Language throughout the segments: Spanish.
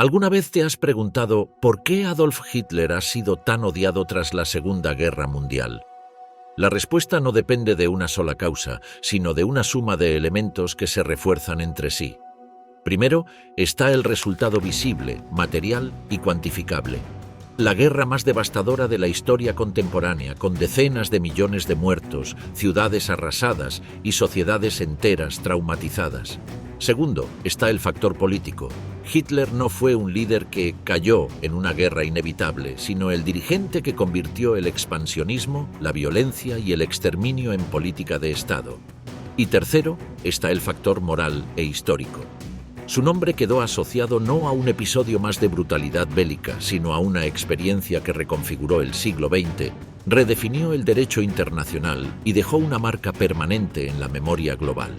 ¿Alguna vez te has preguntado por qué Adolf Hitler ha sido tan odiado tras la Segunda Guerra Mundial? La respuesta no depende de una sola causa, sino de una suma de elementos que se refuerzan entre sí. Primero está el resultado visible, material y cuantificable. La guerra más devastadora de la historia contemporánea, con decenas de millones de muertos, ciudades arrasadas y sociedades enteras traumatizadas. Segundo, está el factor político. Hitler no fue un líder que cayó en una guerra inevitable, sino el dirigente que convirtió el expansionismo, la violencia y el exterminio en política de Estado. Y tercero, está el factor moral e histórico. Su nombre quedó asociado no a un episodio más de brutalidad bélica, sino a una experiencia que reconfiguró el siglo XX, redefinió el derecho internacional y dejó una marca permanente en la memoria global.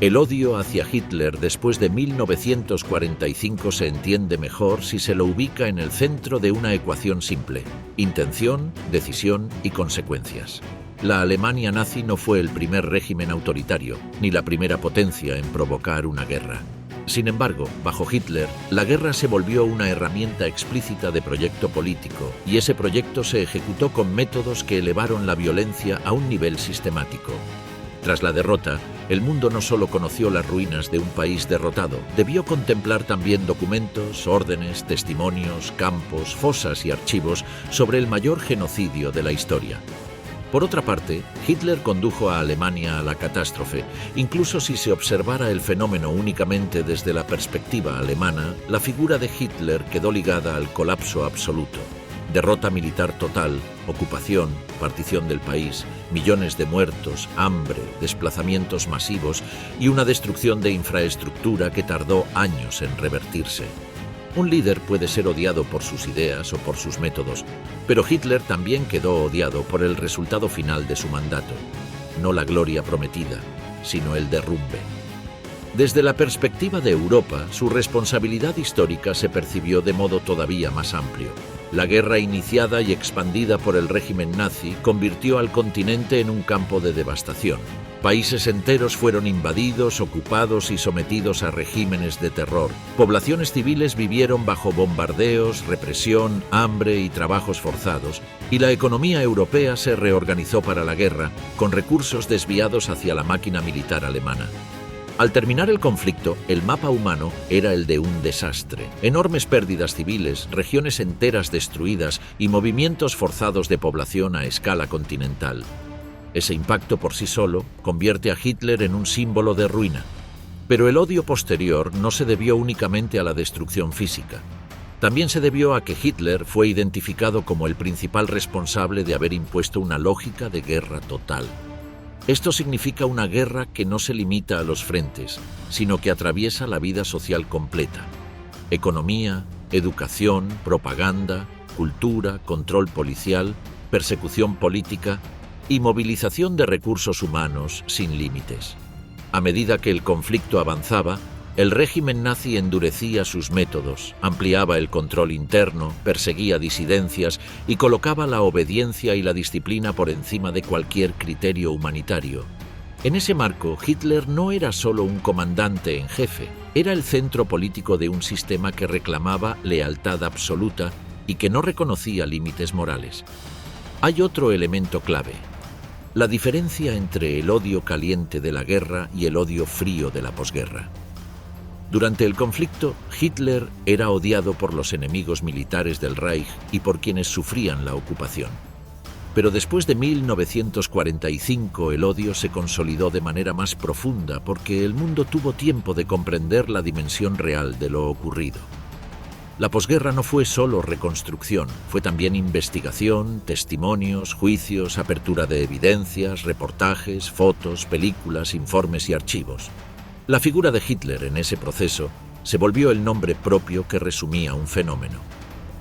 El odio hacia Hitler después de 1945 se entiende mejor si se lo ubica en el centro de una ecuación simple: intención, decisión y consecuencias. La Alemania nazi no fue el primer régimen autoritario, ni la primera potencia en provocar una guerra. Sin embargo, bajo Hitler, la guerra se volvió una herramienta explícita de proyecto político, y ese proyecto se ejecutó con métodos que elevaron la violencia a un nivel sistemático. Tras la derrota, el mundo no solo conoció las ruinas de un país derrotado, debió contemplar también documentos, órdenes, testimonios, campos, fosas y archivos sobre el mayor genocidio de la historia. Por otra parte, Hitler condujo a Alemania a la catástrofe. Incluso si se observara el fenómeno únicamente desde la perspectiva alemana, la figura de Hitler quedó ligada al colapso absoluto. Derrota militar total, ocupación, partición del país, millones de muertos, hambre, desplazamientos masivos y una destrucción de infraestructura que tardó años en revertirse. Un líder puede ser odiado por sus ideas o por sus métodos, pero Hitler también quedó odiado por el resultado final de su mandato. No la gloria prometida, sino el derrumbe. Desde la perspectiva de Europa, su responsabilidad histórica se percibió de modo todavía más amplio. La guerra iniciada y expandida por el régimen nazi convirtió al continente en un campo de devastación. Países enteros fueron invadidos, ocupados y sometidos a regímenes de terror. Poblaciones civiles vivieron bajo bombardeos, represión, hambre y trabajos forzados, y la economía europea se reorganizó para la guerra, con recursos desviados hacia la máquina militar alemana. Al terminar el conflicto, el mapa humano era el de un desastre. Enormes pérdidas civiles, regiones enteras destruidas y movimientos forzados de población a escala continental. Ese impacto por sí solo convierte a Hitler en un símbolo de ruina. Pero el odio posterior no se debió únicamente a la destrucción física. También se debió a que Hitler fue identificado como el principal responsable de haber impuesto una lógica de guerra total. Esto significa una guerra que no se limita a los frentes, sino que atraviesa la vida social completa. Economía, educación, propaganda, cultura, control policial, persecución política y movilización de recursos humanos sin límites. A medida que el conflicto avanzaba, el régimen nazi endurecía sus métodos, ampliaba el control interno, perseguía disidencias y colocaba la obediencia y la disciplina por encima de cualquier criterio humanitario. En ese marco, Hitler no era solo un comandante en jefe, era el centro político de un sistema que reclamaba lealtad absoluta y que no reconocía límites morales. Hay otro elemento clave: la diferencia entre el odio caliente de la guerra y el odio frío de la posguerra. Durante el conflicto, Hitler era odiado por los enemigos militares del Reich y por quienes sufrían la ocupación. Pero después de 1945 el odio se consolidó de manera más profunda porque el mundo tuvo tiempo de comprender la dimensión real de lo ocurrido. La posguerra no fue solo reconstrucción, fue también investigación, testimonios, juicios, apertura de evidencias, reportajes, fotos, películas, informes y archivos. La figura de Hitler en ese proceso se volvió el nombre propio que resumía un fenómeno.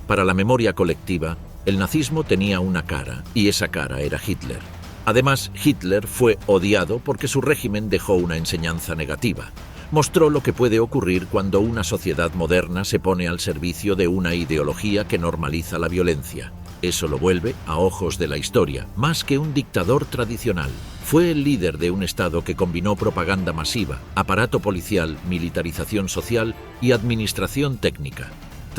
Para la memoria colectiva, el nazismo tenía una cara, y esa cara era Hitler. Además, Hitler fue odiado porque su régimen dejó una enseñanza negativa. Mostró lo que puede ocurrir cuando una sociedad moderna se pone al servicio de una ideología que normaliza la violencia. Eso lo vuelve, a ojos de la historia, más que un dictador tradicional. Fue el líder de un Estado que combinó propaganda masiva, aparato policial, militarización social y administración técnica.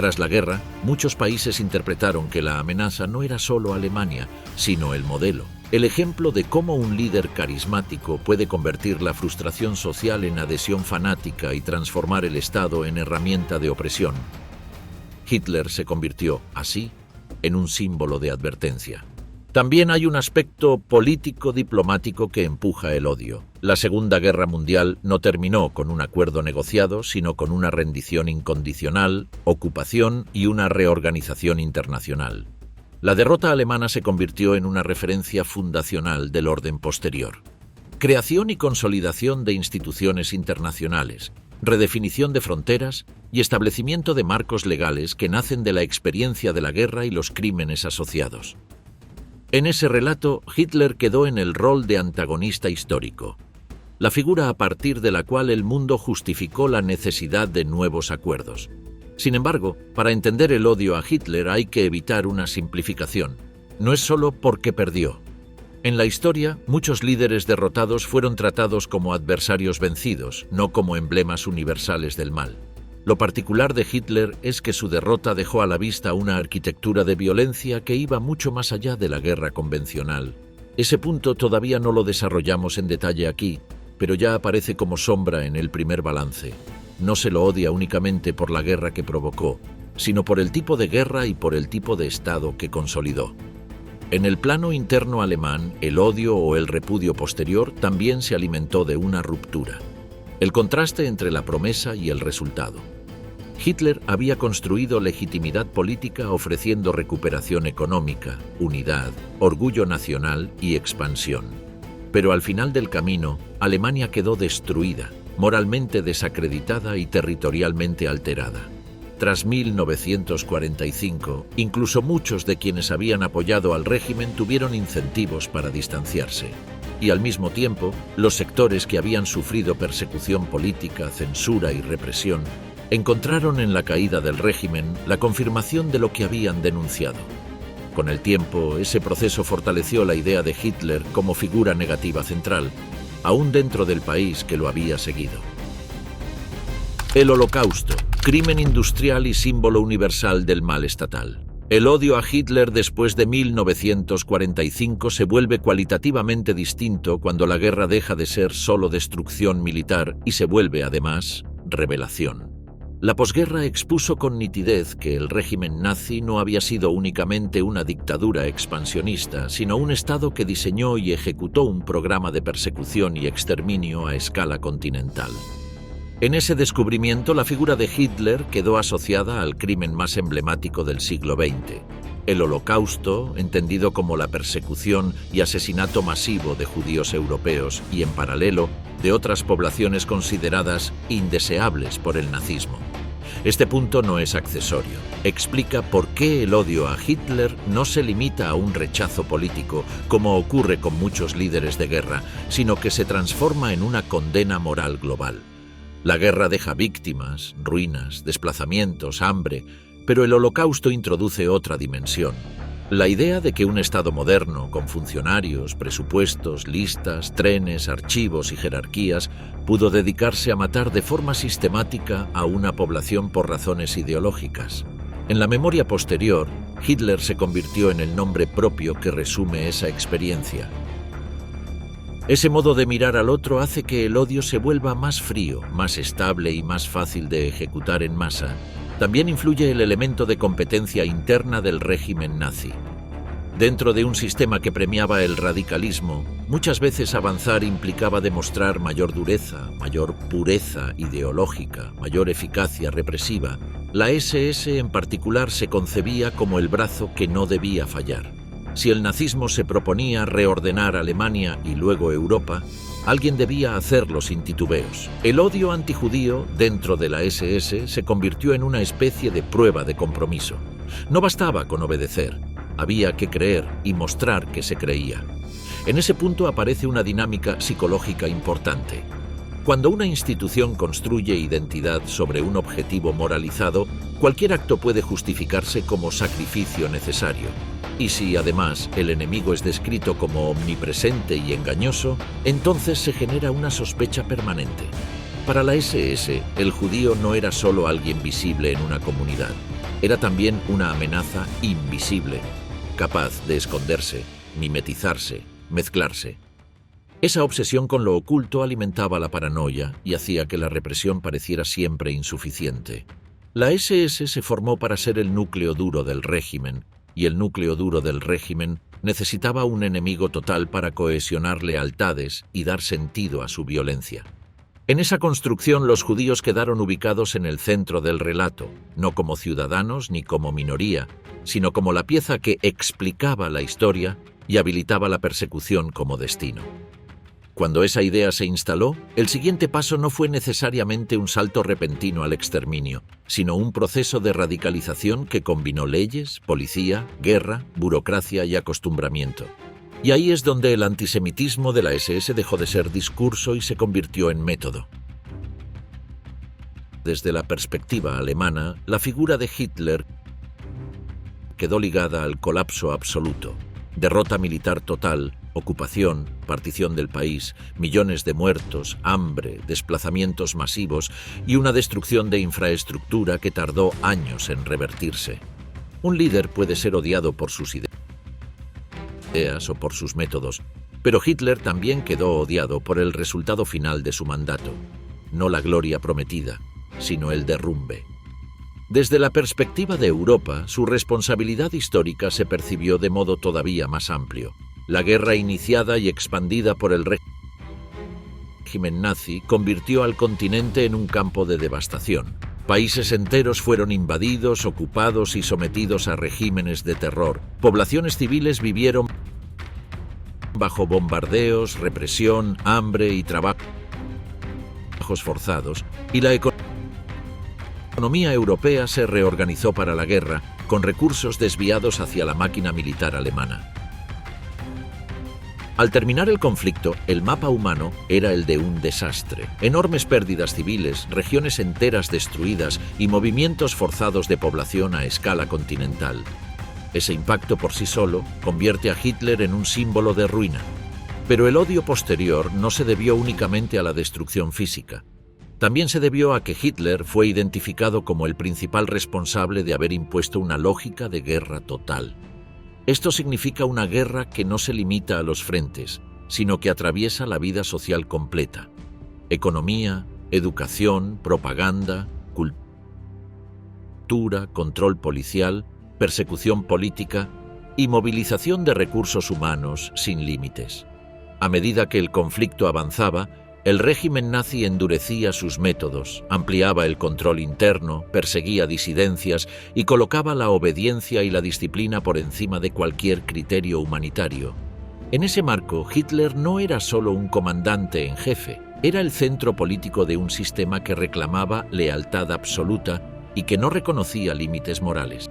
Tras la guerra, muchos países interpretaron que la amenaza no era solo Alemania, sino el modelo, el ejemplo de cómo un líder carismático puede convertir la frustración social en adhesión fanática y transformar el Estado en herramienta de opresión. Hitler se convirtió, así, en un símbolo de advertencia. También hay un aspecto político-diplomático que empuja el odio. La Segunda Guerra Mundial no terminó con un acuerdo negociado, sino con una rendición incondicional, ocupación y una reorganización internacional. La derrota alemana se convirtió en una referencia fundacional del orden posterior. Creación y consolidación de instituciones internacionales, redefinición de fronteras y establecimiento de marcos legales que nacen de la experiencia de la guerra y los crímenes asociados. En ese relato, Hitler quedó en el rol de antagonista histórico, la figura a partir de la cual el mundo justificó la necesidad de nuevos acuerdos. Sin embargo, para entender el odio a Hitler hay que evitar una simplificación. No es solo porque perdió. En la historia, muchos líderes derrotados fueron tratados como adversarios vencidos, no como emblemas universales del mal. Lo particular de Hitler es que su derrota dejó a la vista una arquitectura de violencia que iba mucho más allá de la guerra convencional. Ese punto todavía no lo desarrollamos en detalle aquí, pero ya aparece como sombra en el primer balance. No se lo odia únicamente por la guerra que provocó, sino por el tipo de guerra y por el tipo de Estado que consolidó. En el plano interno alemán, el odio o el repudio posterior también se alimentó de una ruptura. El contraste entre la promesa y el resultado. Hitler había construido legitimidad política ofreciendo recuperación económica, unidad, orgullo nacional y expansión. Pero al final del camino, Alemania quedó destruida, moralmente desacreditada y territorialmente alterada. Tras 1945, incluso muchos de quienes habían apoyado al régimen tuvieron incentivos para distanciarse. Y al mismo tiempo, los sectores que habían sufrido persecución política, censura y represión, encontraron en la caída del régimen la confirmación de lo que habían denunciado. Con el tiempo, ese proceso fortaleció la idea de Hitler como figura negativa central, aún dentro del país que lo había seguido. El Holocausto, crimen industrial y símbolo universal del mal estatal. El odio a Hitler después de 1945 se vuelve cualitativamente distinto cuando la guerra deja de ser solo destrucción militar y se vuelve, además, revelación. La posguerra expuso con nitidez que el régimen nazi no había sido únicamente una dictadura expansionista, sino un Estado que diseñó y ejecutó un programa de persecución y exterminio a escala continental. En ese descubrimiento, la figura de Hitler quedó asociada al crimen más emblemático del siglo XX, el Holocausto, entendido como la persecución y asesinato masivo de judíos europeos y, en paralelo, de otras poblaciones consideradas indeseables por el nazismo. Este punto no es accesorio. Explica por qué el odio a Hitler no se limita a un rechazo político, como ocurre con muchos líderes de guerra, sino que se transforma en una condena moral global. La guerra deja víctimas, ruinas, desplazamientos, hambre, pero el Holocausto introduce otra dimensión. La idea de que un Estado moderno, con funcionarios, presupuestos, listas, trenes, archivos y jerarquías, pudo dedicarse a matar de forma sistemática a una población por razones ideológicas. En la memoria posterior, Hitler se convirtió en el nombre propio que resume esa experiencia. Ese modo de mirar al otro hace que el odio se vuelva más frío, más estable y más fácil de ejecutar en masa. También influye el elemento de competencia interna del régimen nazi. Dentro de un sistema que premiaba el radicalismo, muchas veces avanzar implicaba demostrar mayor dureza, mayor pureza ideológica, mayor eficacia represiva. La SS en particular se concebía como el brazo que no debía fallar. Si el nazismo se proponía reordenar Alemania y luego Europa, alguien debía hacerlo sin titubeos. El odio antijudío dentro de la SS se convirtió en una especie de prueba de compromiso. No bastaba con obedecer, había que creer y mostrar que se creía. En ese punto aparece una dinámica psicológica importante. Cuando una institución construye identidad sobre un objetivo moralizado, cualquier acto puede justificarse como sacrificio necesario. Y si, además, el enemigo es descrito como omnipresente y engañoso, entonces se genera una sospecha permanente. Para la SS, el judío no era solo alguien visible en una comunidad. era también una amenaza invisible, capaz de esconderse, mimetizarse, mezclarse. Esa obsesión con lo oculto alimentaba la paranoia y hacía que la represión pareciera siempre insuficiente. La SS se formó para ser el núcleo duro del régimen, y el núcleo duro del régimen necesitaba un enemigo total para cohesionar lealtades y dar sentido a su violencia. En esa construcción los judíos quedaron ubicados en el centro del relato, no como ciudadanos ni como minoría, sino como la pieza que explicaba la historia y habilitaba la persecución como destino. Cuando esa idea se instaló, el siguiente paso no fue necesariamente un salto repentino al exterminio, sino un proceso de radicalización que combinó leyes, policía, guerra, burocracia y acostumbramiento. Y ahí es donde el antisemitismo de la SS dejó de ser discurso y se convirtió en método. Desde la perspectiva alemana, la figura de Hitler quedó ligada al colapso absoluto, derrota militar total, ocupación, partición del país, millones de muertos, hambre, desplazamientos masivos y una destrucción de infraestructura que tardó años en revertirse. Un líder puede ser odiado por sus ideas o por sus métodos, pero Hitler también quedó odiado por el resultado final de su mandato, no la gloria prometida, sino el derrumbe. Desde la perspectiva de Europa, su responsabilidad histórica se percibió de modo todavía más amplio. La guerra iniciada y expandida por el régimen nazi convirtió al continente en un campo de devastación. Países enteros fueron invadidos, ocupados y sometidos a regímenes de terror. Poblaciones civiles vivieron bajo bombardeos, represión, hambre y trabajos forzados, y la economía europea se reorganizó para la guerra, con recursos desviados hacia la máquina militar alemana. Al terminar el conflicto, el mapa humano era el de un desastre. Enormes pérdidas civiles, regiones enteras destruidas y movimientos forzados de población a escala continental. Ese impacto por sí solo convierte a Hitler en un símbolo de ruina. Pero el odio posterior no se debió únicamente a la destrucción física. También se debió a que Hitler fue identificado como el principal responsable de haber impuesto una lógica de guerra total. Esto significa una guerra que no se limita a los frentes, sino que atraviesa la vida social completa. Economía, educación, propaganda, cultura, control policial, persecución política y movilización de recursos humanos sin límites. A medida que el conflicto avanzaba, el régimen nazi endurecía sus métodos, ampliaba el control interno, perseguía disidencias y colocaba la obediencia y la disciplina por encima de cualquier criterio humanitario. En ese marco, Hitler no era solo un comandante en jefe, era el centro político de un sistema que reclamaba lealtad absoluta y que no reconocía límites morales.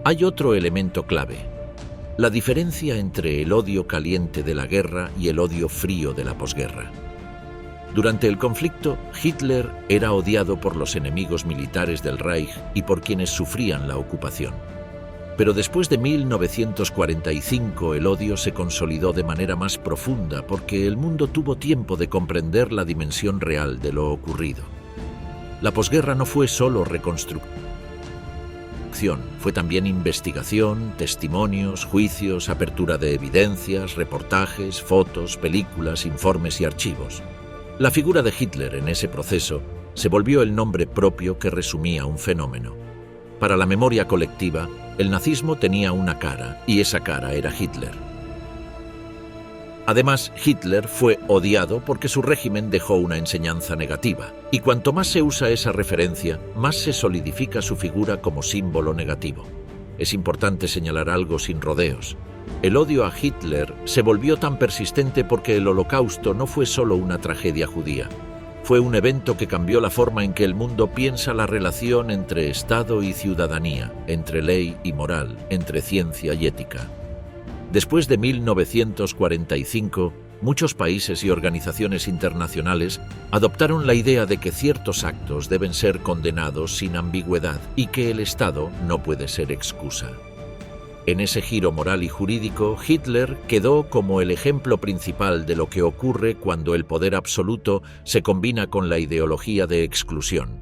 Hay otro elemento clave: la diferencia entre el odio caliente de la guerra y el odio frío de la posguerra. Durante el conflicto, Hitler era odiado por los enemigos militares del Reich y por quienes sufrían la ocupación. Pero después de 1945 el odio se consolidó de manera más profunda porque el mundo tuvo tiempo de comprender la dimensión real de lo ocurrido. La posguerra no fue solo reconstrucción. Fue también investigación, testimonios, juicios, apertura de evidencias, reportajes, fotos, películas, informes y archivos. La figura de Hitler en ese proceso se volvió el nombre propio que resumía un fenómeno. Para la memoria colectiva, el nazismo tenía una cara, y esa cara era Hitler. Además, Hitler fue odiado porque su régimen dejó una enseñanza negativa, y cuanto más se usa esa referencia, más se solidifica su figura como símbolo negativo. Es importante señalar algo sin rodeos. El odio a Hitler se volvió tan persistente porque el Holocausto no fue solo una tragedia judía. Fue un evento que cambió la forma en que el mundo piensa la relación entre Estado y ciudadanía, entre ley y moral, entre ciencia y ética. Después de 1945, muchos países y organizaciones internacionales adoptaron la idea de que ciertos actos deben ser condenados sin ambigüedad y que el Estado no puede ser excusa. En ese giro moral y jurídico, Hitler quedó como el ejemplo principal de lo que ocurre cuando el poder absoluto se combina con la ideología de exclusión.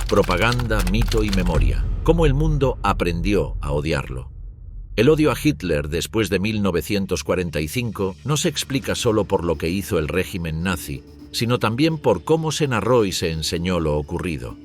Propaganda, mito y memoria. Cómo el mundo aprendió a odiarlo. El odio a Hitler después de 1945 no se explica solo por lo que hizo el régimen nazi, sino también por cómo se narró y se enseñó lo ocurrido.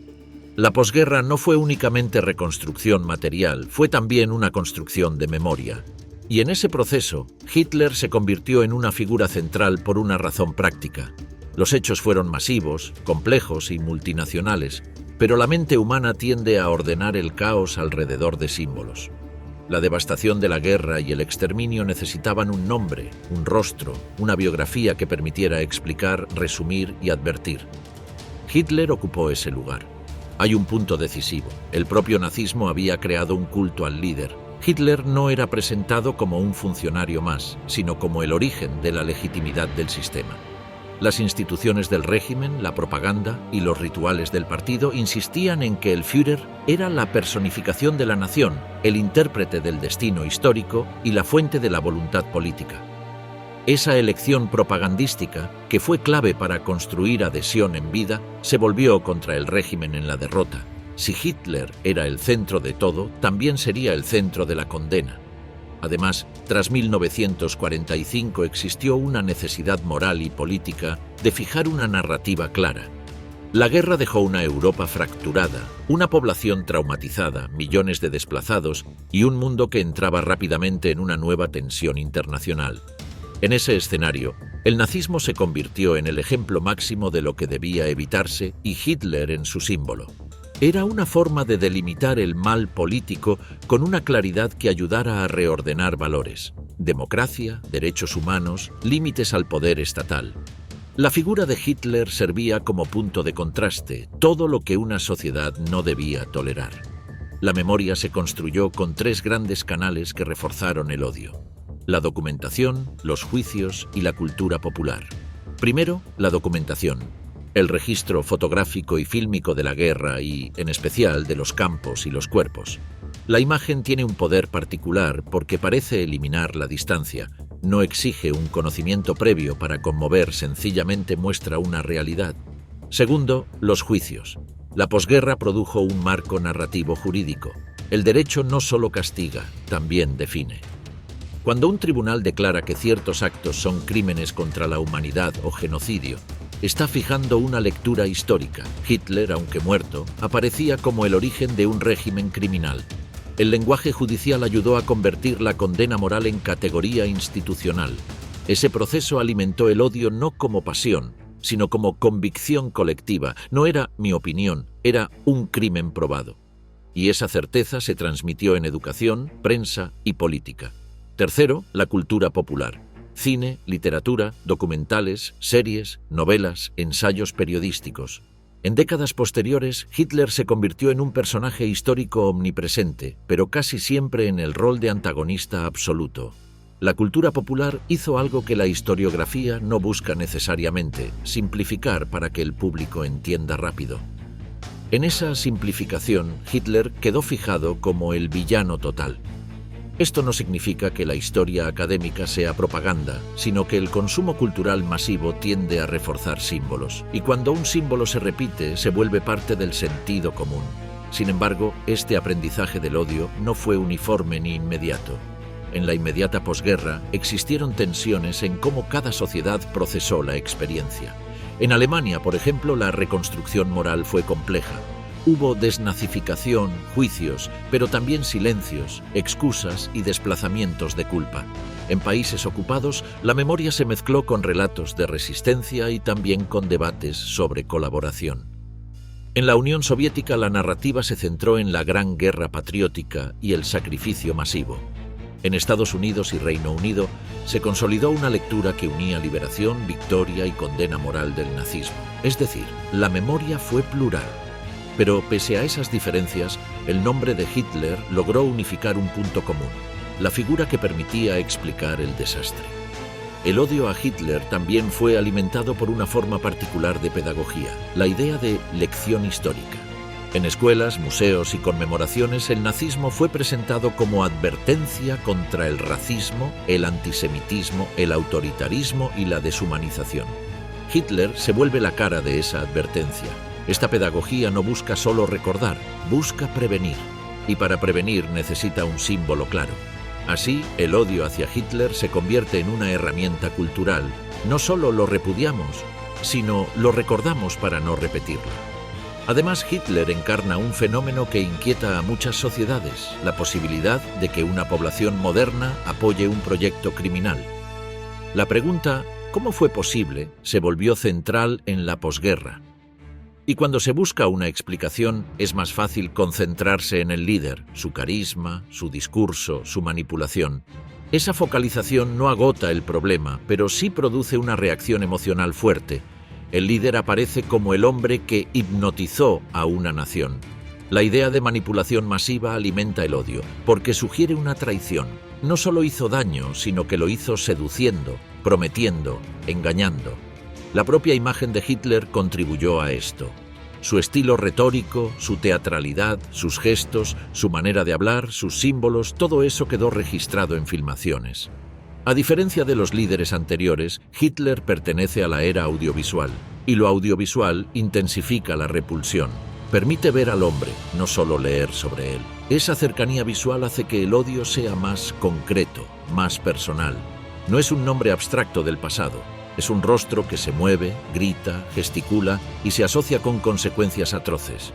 La posguerra no fue únicamente reconstrucción material, fue también una construcción de memoria. Y en ese proceso, Hitler se convirtió en una figura central por una razón práctica. Los hechos fueron masivos, complejos y multinacionales, pero la mente humana tiende a ordenar el caos alrededor de símbolos. La devastación de la guerra y el exterminio necesitaban un nombre, un rostro, una biografía que permitiera explicar, resumir y advertir. Hitler ocupó ese lugar. Hay un punto decisivo. El propio nazismo había creado un culto al líder. Hitler no era presentado como un funcionario más, sino como el origen de la legitimidad del sistema. Las instituciones del régimen, la propaganda y los rituales del partido insistían en que el Führer era la personificación de la nación, el intérprete del destino histórico y la fuente de la voluntad política. Esa elección propagandística, que fue clave para construir adhesión en vida, se volvió contra el régimen en la derrota. Si Hitler era el centro de todo, también sería el centro de la condena. Además, tras 1945 existió una necesidad moral y política de fijar una narrativa clara. La guerra dejó una Europa fracturada, una población traumatizada, millones de desplazados y un mundo que entraba rápidamente en una nueva tensión internacional. En ese escenario, el nazismo se convirtió en el ejemplo máximo de lo que debía evitarse y Hitler en su símbolo. Era una forma de delimitar el mal político con una claridad que ayudara a reordenar valores: democracia, derechos humanos, límites al poder estatal. La figura de Hitler servía como punto de contraste, todo lo que una sociedad no debía tolerar. La memoria se construyó con tres grandes canales que reforzaron el odio: la documentación, los juicios y la cultura popular. Primero, la documentación. El registro fotográfico y fílmico de la guerra y, en especial, de los campos y los cuerpos. La imagen tiene un poder particular porque parece eliminar la distancia. No exige un conocimiento previo para conmover, sencillamente muestra una realidad. Segundo, los juicios. La posguerra produjo un marco narrativo jurídico. El derecho no solo castiga, también define. Cuando un tribunal declara que ciertos actos son crímenes contra la humanidad o genocidio, está fijando una lectura histórica. Hitler, aunque muerto, aparecía como el origen de un régimen criminal. El lenguaje judicial ayudó a convertir la condena moral en categoría institucional. Ese proceso alimentó el odio no como pasión, sino como convicción colectiva. No era mi opinión, era un crimen probado. Y esa certeza se transmitió en educación, prensa y política. Tercero, la cultura popular. Cine, literatura, documentales, series, novelas, ensayos periodísticos. En décadas posteriores, Hitler se convirtió en un personaje histórico omnipresente, pero casi siempre en el rol de antagonista absoluto. La cultura popular hizo algo que la historiografía no busca necesariamente: simplificar para que el público entienda rápido. En esa simplificación, Hitler quedó fijado como el villano total. Esto no significa que la historia académica sea propaganda, sino que el consumo cultural masivo tiende a reforzar símbolos, y cuando un símbolo se repite, se vuelve parte del sentido común. Sin embargo, este aprendizaje del odio no fue uniforme ni inmediato. En la inmediata posguerra existieron tensiones en cómo cada sociedad procesó la experiencia. En Alemania, por ejemplo, la reconstrucción moral fue compleja. Hubo desnazificación, juicios, pero también silencios, excusas y desplazamientos de culpa. En países ocupados, la memoria se mezcló con relatos de resistencia y también con debates sobre colaboración. En la Unión Soviética, la narrativa se centró en la Gran Guerra Patriótica y el sacrificio masivo. En Estados Unidos y Reino Unido, se consolidó una lectura que unía liberación, victoria y condena moral del nazismo. Es decir, la memoria fue plural. Pero pese a esas diferencias, el nombre de Hitler logró unificar un punto común: la figura que permitía explicar el desastre. El odio a Hitler también fue alimentado por una forma particular de pedagogía: la idea de lección histórica. En escuelas, museos y conmemoraciones, el nazismo fue presentado como advertencia contra el racismo, el antisemitismo, el autoritarismo y la deshumanización. Hitler se vuelve la cara de esa advertencia. Esta pedagogía no busca solo recordar, busca prevenir. Y para prevenir necesita un símbolo claro. Así, el odio hacia Hitler se convierte en una herramienta cultural. No solo lo repudiamos, sino lo recordamos para no repetirlo. Además, Hitler encarna un fenómeno que inquieta a muchas sociedades, la posibilidad de que una población moderna apoye un proyecto criminal. La pregunta, ¿cómo fue posible?, se volvió central en la posguerra. Y cuando se busca una explicación, es más fácil concentrarse en el líder, su carisma, su discurso, su manipulación. Esa focalización no agota el problema, pero sí produce una reacción emocional fuerte. El líder aparece como el hombre que hipnotizó a una nación. La idea de manipulación masiva alimenta el odio, porque sugiere una traición. No solo hizo daño, sino que lo hizo seduciendo, prometiendo, engañando. La propia imagen de Hitler contribuyó a esto. Su estilo retórico, su teatralidad, sus gestos, su manera de hablar, sus símbolos, todo eso quedó registrado en filmaciones. A diferencia de los líderes anteriores, Hitler pertenece a la era audiovisual, y lo audiovisual intensifica la repulsión. Permite ver al hombre, no solo leer sobre él. Esa cercanía visual hace que el odio sea más concreto, más personal. No es un nombre abstracto del pasado. Es un rostro que se mueve, grita, gesticula y se asocia con consecuencias atroces.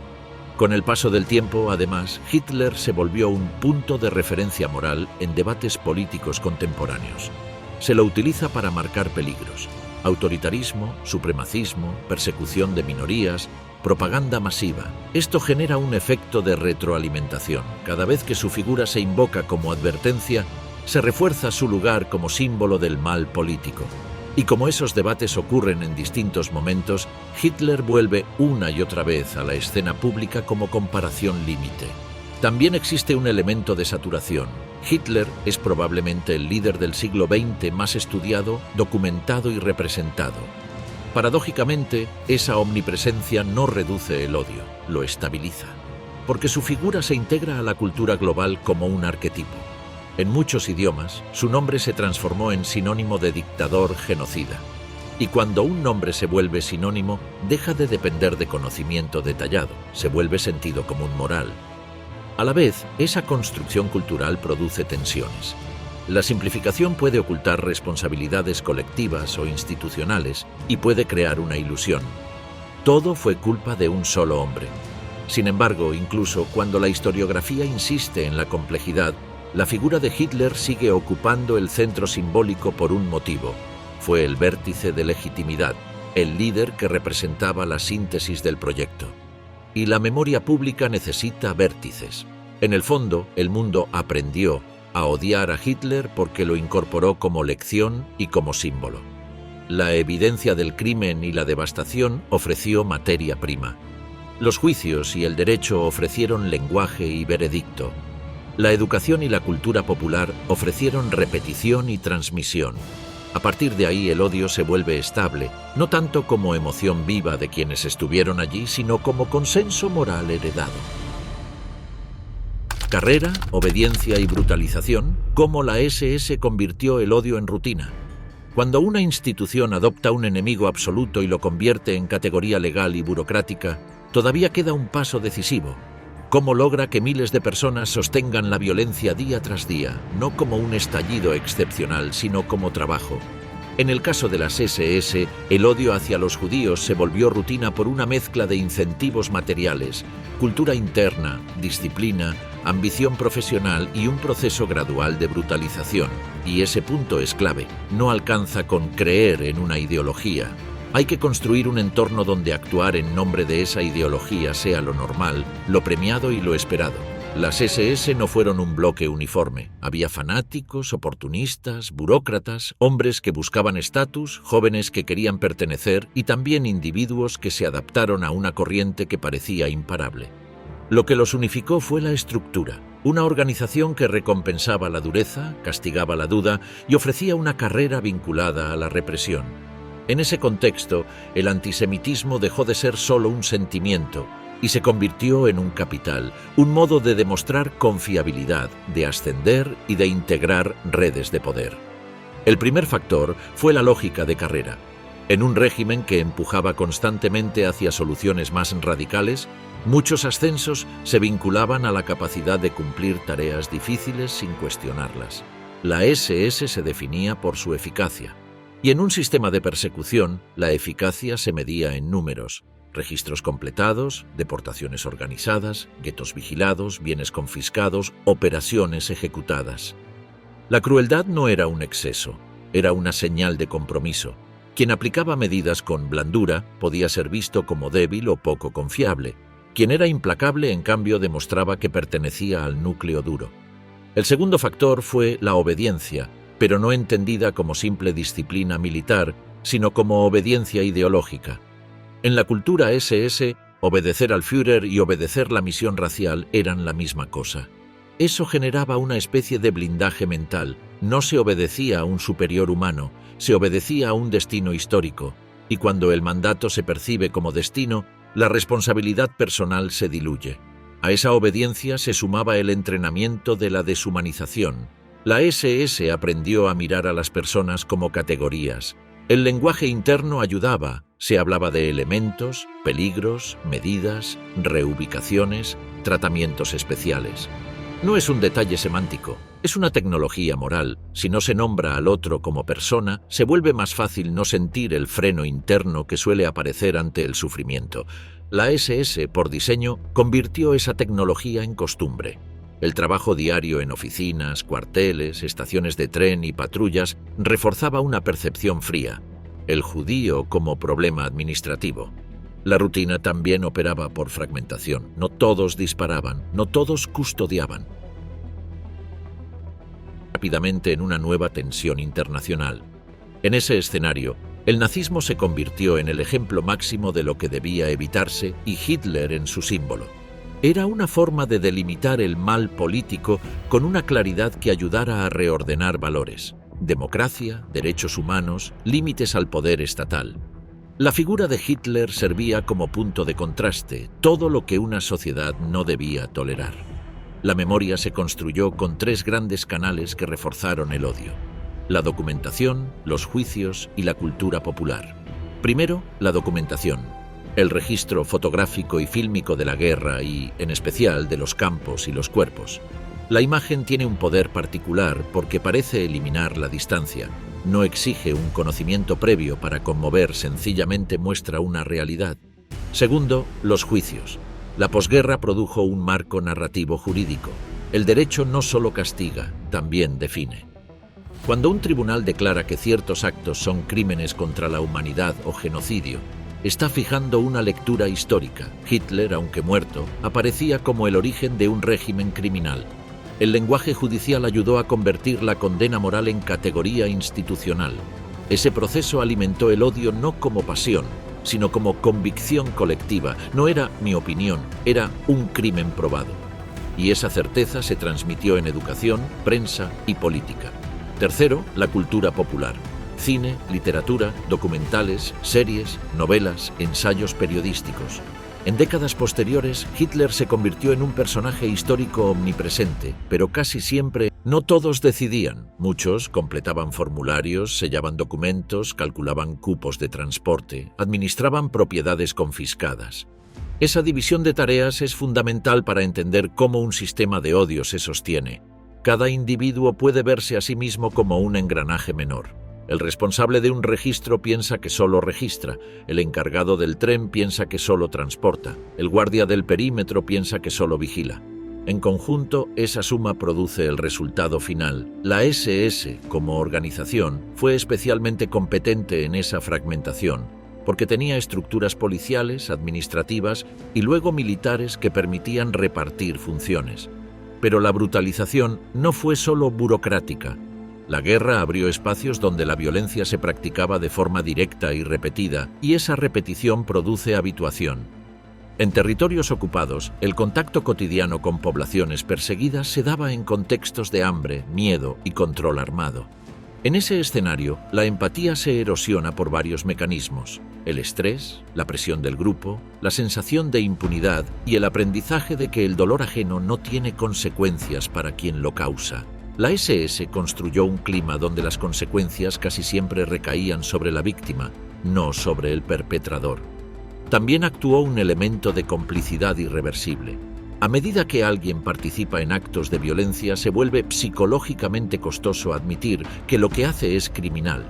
Con el paso del tiempo, además, Hitler se volvió un punto de referencia moral en debates políticos contemporáneos. Se lo utiliza para marcar peligros: autoritarismo, supremacismo, persecución de minorías, propaganda masiva. Esto genera un efecto de retroalimentación. Cada vez que su figura se invoca como advertencia, se refuerza su lugar como símbolo del mal político. Y como esos debates ocurren en distintos momentos, Hitler vuelve una y otra vez a la escena pública como comparación límite. También existe un elemento de saturación. Hitler es probablemente el líder del siglo XX más estudiado, documentado y representado. Paradójicamente, esa omnipresencia no reduce el odio, lo estabiliza, porque su figura se integra a la cultura global como un arquetipo. En muchos idiomas, su nombre se transformó en sinónimo de dictador genocida. Y cuando un nombre se vuelve sinónimo, deja de depender de conocimiento detallado, se vuelve sentido común moral. A la vez, esa construcción cultural produce tensiones. La simplificación puede ocultar responsabilidades colectivas o institucionales y puede crear una ilusión. Todo fue culpa de un solo hombre. Sin embargo, incluso cuando la historiografía insiste en la complejidad, la figura de Hitler sigue ocupando el centro simbólico por un motivo. Fue el vértice de legitimidad, el líder que representaba la síntesis del proyecto. Y la memoria pública necesita vértices. En el fondo, el mundo aprendió a odiar a Hitler porque lo incorporó como lección y como símbolo. La evidencia del crimen y la devastación ofreció materia prima. Los juicios y el derecho ofrecieron lenguaje y veredicto. La educación y la cultura popular ofrecieron repetición y transmisión. A partir de ahí el odio se vuelve estable, no tanto como emoción viva de quienes estuvieron allí, sino como consenso moral heredado. Carrera, obediencia y brutalización, cómo la SS convirtió el odio en rutina. Cuando una institución adopta un enemigo absoluto y lo convierte en categoría legal y burocrática, todavía queda un paso decisivo. ¿Cómo logra que miles de personas sostengan la violencia día tras día, no como un estallido excepcional, sino como trabajo? En el caso de las SS, el odio hacia los judíos se volvió rutina por una mezcla de incentivos materiales, cultura interna, disciplina, ambición profesional y un proceso gradual de brutalización. Y ese punto es clave. No alcanza con creer en una ideología. Hay que construir un entorno donde actuar en nombre de esa ideología sea lo normal, lo premiado y lo esperado. Las SS no fueron un bloque uniforme. Había fanáticos, oportunistas, burócratas, hombres que buscaban estatus, jóvenes que querían pertenecer y también individuos que se adaptaron a una corriente que parecía imparable. Lo que los unificó fue la estructura, una organización que recompensaba la dureza, castigaba la duda y ofrecía una carrera vinculada a la represión. En ese contexto, el antisemitismo dejó de ser solo un sentimiento y se convirtió en un capital, un modo de demostrar confiabilidad, de ascender y de integrar redes de poder. El primer factor fue la lógica de carrera. En un régimen que empujaba constantemente hacia soluciones más radicales, muchos ascensos se vinculaban a la capacidad de cumplir tareas difíciles sin cuestionarlas. La SS se definía por su eficacia. Y en un sistema de persecución, la eficacia se medía en números: registros completados, deportaciones organizadas, guetos vigilados, bienes confiscados, operaciones ejecutadas. La crueldad no era un exceso, era una señal de compromiso. Quien aplicaba medidas con blandura podía ser visto como débil o poco confiable. Quien era implacable, en cambio, demostraba que pertenecía al núcleo duro. El segundo factor fue la obediencia, pero no entendida como simple disciplina militar, sino como obediencia ideológica. En la cultura SS, obedecer al Führer y obedecer la misión racial eran la misma cosa. Eso generaba una especie de blindaje mental. No se obedecía a un superior humano, se obedecía a un destino histórico, y cuando el mandato se percibe como destino, la responsabilidad personal se diluye. A esa obediencia se sumaba el entrenamiento de la deshumanización. La SS aprendió a mirar a las personas como categorías. El lenguaje interno ayudaba. Se hablaba de elementos, peligros, medidas, reubicaciones, tratamientos especiales. No es un detalle semántico, es una tecnología moral. Si no se nombra al otro como persona, se vuelve más fácil no sentir el freno interno que suele aparecer ante el sufrimiento. La SS, por diseño, convirtió esa tecnología en costumbre. El trabajo diario en oficinas, cuarteles, estaciones de tren y patrullas reforzaba una percepción fría: el judío como problema administrativo. La rutina también operaba por fragmentación. No todos disparaban, no todos custodiaban. Rápidamente en una nueva tensión internacional. En ese escenario, el nazismo se convirtió en el ejemplo máximo de lo que debía evitarse y Hitler en su símbolo. Era una forma de delimitar el mal político con una claridad que ayudara a reordenar valores: democracia, derechos humanos, límites al poder estatal. La figura de Hitler servía como punto de contraste, todo lo que una sociedad no debía tolerar. La memoria se construyó con 3 grandes canales que reforzaron el odio: la documentación, los juicios y la cultura popular. Primero, la documentación. El registro fotográfico y fílmico de la guerra y, en especial, de los campos y los cuerpos. La imagen tiene un poder particular porque parece eliminar la distancia. No exige un conocimiento previo para conmover, sencillamente muestra una realidad. Segundo, los juicios. La posguerra produjo un marco narrativo jurídico. El derecho no solo castiga, también define. Cuando un tribunal declara que ciertos actos son crímenes contra la humanidad o genocidio, está fijando una lectura histórica. Hitler, aunque muerto, aparecía como el origen de un régimen criminal. El lenguaje judicial ayudó a convertir la condena moral en categoría institucional. Ese proceso alimentó el odio no como pasión, sino como convicción colectiva. No era mi opinión, era un crimen probado. Y esa certeza se transmitió en educación, prensa y política. Tercero, la cultura popular. Cine, literatura, documentales, series, novelas, ensayos periodísticos. En décadas posteriores, Hitler se convirtió en un personaje histórico omnipresente, pero casi siempre no todos decidían. Muchos completaban formularios, sellaban documentos, calculaban cupos de transporte, administraban propiedades confiscadas. Esa división de tareas es fundamental para entender cómo un sistema de odio se sostiene. Cada individuo puede verse a sí mismo como un engranaje menor. El responsable de un registro piensa que solo registra, el encargado del tren piensa que solo transporta, el guardia del perímetro piensa que solo vigila. En conjunto, esa suma produce el resultado final. La SS, como organización, fue especialmente competente en esa fragmentación, porque tenía estructuras policiales, administrativas y luego militares que permitían repartir funciones. Pero la brutalización no fue solo burocrática. La guerra abrió espacios donde la violencia se practicaba de forma directa y repetida, y esa repetición produce habituación. En territorios ocupados, el contacto cotidiano con poblaciones perseguidas se daba en contextos de hambre, miedo y control armado. En ese escenario, la empatía se erosiona por varios mecanismos: el estrés, la presión del grupo, la sensación de impunidad y el aprendizaje de que el dolor ajeno no tiene consecuencias para quien lo causa. La SS construyó un clima donde las consecuencias casi siempre recaían sobre la víctima. no sobre el perpetrador. También actuó un elemento de complicidad irreversible. A medida que alguien participa en actos de violencia, se vuelve psicológicamente costoso admitir que lo que hace es criminal.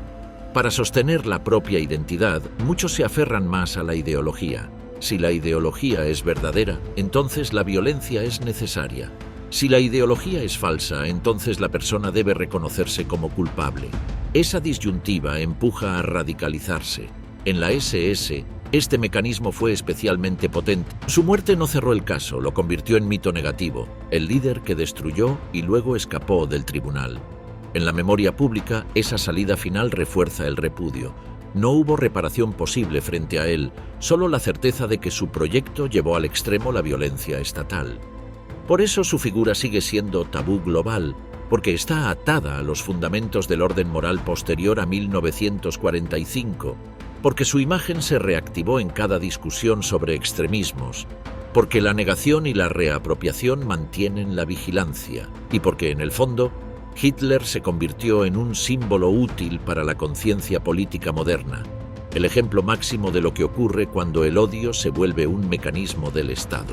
Para sostener la propia identidad, muchos se aferran más a la ideología. Si la ideología es verdadera, entonces la violencia es necesaria. Si la ideología es falsa, entonces la persona debe reconocerse como culpable. Esa disyuntiva empuja a radicalizarse. En la SS, este mecanismo fue especialmente potente. Su muerte no cerró el caso, lo convirtió en mito negativo, el líder que destruyó y luego escapó del tribunal. En la memoria pública, esa salida final refuerza el repudio. No hubo reparación posible frente a él, solo la certeza de que su proyecto llevó al extremo la violencia estatal. Por eso su figura sigue siendo tabú global, porque está atada a los fundamentos del orden moral posterior a 1945, porque su imagen se reactivó en cada discusión sobre extremismos, porque la negación y la reapropiación mantienen la vigilancia, y porque, en el fondo, Hitler se convirtió en un símbolo útil para la conciencia política moderna, el ejemplo máximo de lo que ocurre cuando el odio se vuelve un mecanismo del Estado.